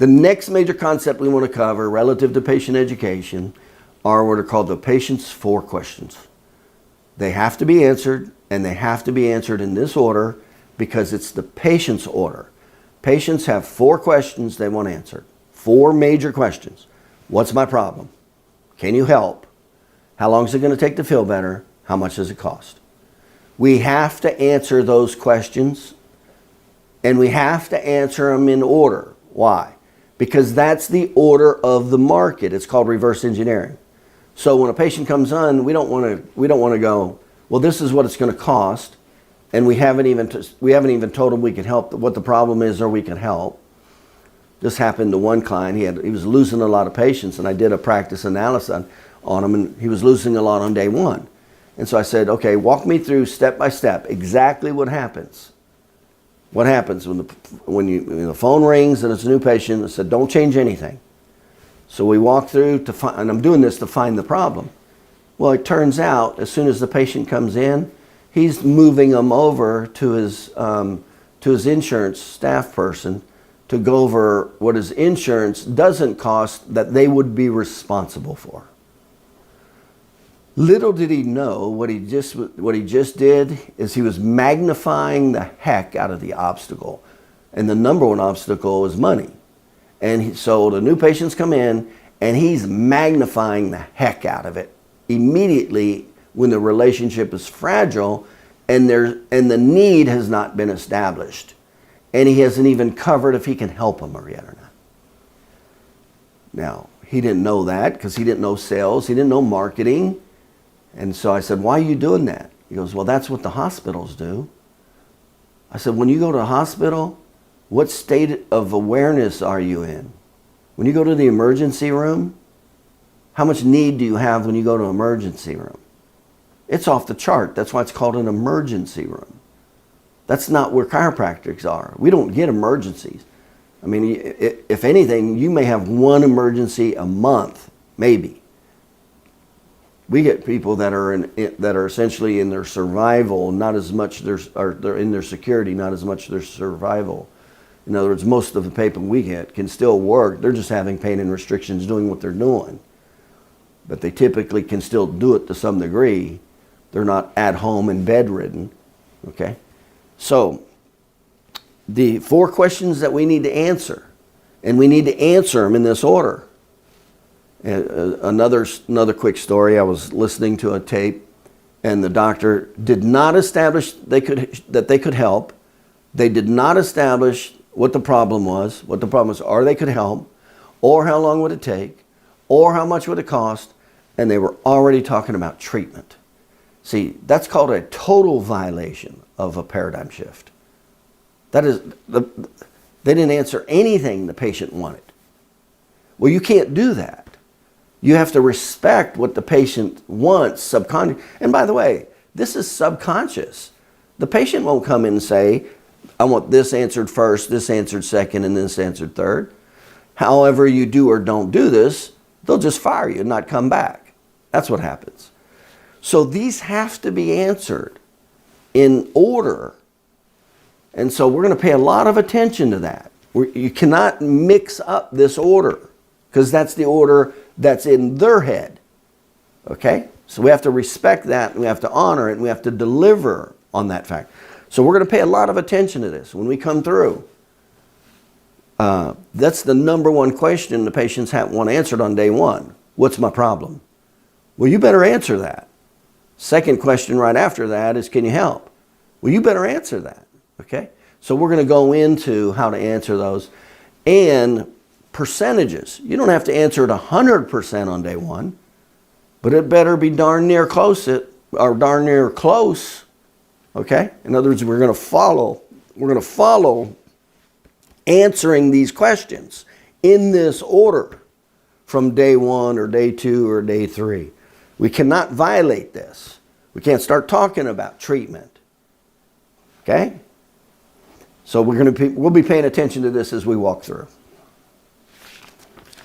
The next major concept we want to cover relative to patient education are what are called the patient's 4 questions. They have to be answered, and they have to be answered in this order because it's the patient's order. Patients have 4 questions they want answered. 4 major questions. What's my problem? Can you help? How long is it going to take to feel better? How much does it cost? We have to answer those questions, and we have to answer them in order. Why? Because that's the order of the market. It's called reverse engineering. So when a patient comes on, we don't want to go, well, this is what it's going to cost, and we haven't even told them we can help, what the problem is, or we can help. This happened to one client. He was losing a lot of patients, and I did a practice analysis on him, and he was losing a lot on day 1. And so I said, okay, walk me through step by step exactly what happens. What happens when the phone rings and it's a new patient? I said, don't change anything. So we walk through to find, and I'm doing this to find the problem. Well, it turns out as soon as the patient comes in, he's moving them over to his insurance staff person to go over what his insurance doesn't cost that they would be responsible for. Little did he know what he just did is he was magnifying the heck out of the obstacle. And the number one obstacle is money. And so the new patients come in and he's magnifying the heck out of it immediately when the relationship is fragile and the need has not been established. And he hasn't even covered if he can help them or yet or not. Now, he didn't know that because he didn't know sales, he didn't know marketing. And so I said, why are you doing that? He goes, well, that's what the hospitals do. I said, when you go to a hospital, what state of awareness are you in? When you go to the emergency room, how much need do you have when you go to an emergency room? It's off the chart. That's why it's called an emergency room. That's not where chiropractors are. We don't get emergencies. I mean, if anything, you may have one emergency a month, maybe. We get people that are essentially in their survival, not as much they're in their security, not as much their survival. In other words, most of the people we get can still work. They're just having pain and restrictions doing what they're doing. But they typically can still do it to some degree. They're not at home and bedridden. Okay? So, the 4 questions that we need to answer, and we need to answer them in this order. Another quick story. I was listening to a tape, and the doctor did not establish that they could help. They did not establish what the problem was, or they could help, or how long would it take, or how much would it cost, and they were already talking about treatment. See, that's called a total violation of a paradigm shift. That is, they didn't answer anything the patient wanted. Well, you can't do that. You have to respect what the patient wants subconsciously. And by the way, this is subconscious. The patient won't come in and say, I want this answered first, this answered second, and this answered third. However you do or don't do this, they'll just fire you and not come back. That's what happens. So these have to be answered in order. And so we're going to pay a lot of attention to that. You cannot mix up this order because that's the order that's in their head. Okay? So we have to respect that, and we have to honor it, and we have to deliver on that fact. So we're going to pay a lot of attention to this when we come through. That's the number one question the patients want answered on day 1. What's my problem? Well, you better answer that. Second question right after that is, can you help? Well, you better answer that. Okay? So we're going to go into how to answer those. And percentages. You don't have to answer it 100% on day 1, but it better be darn near close. Okay? In other words, we're going to follow answering these questions in this order from day 1 or day 2 or day 3. We cannot violate this. We can't start talking about treatment. Okay? So we'll be paying attention to this as we walk through.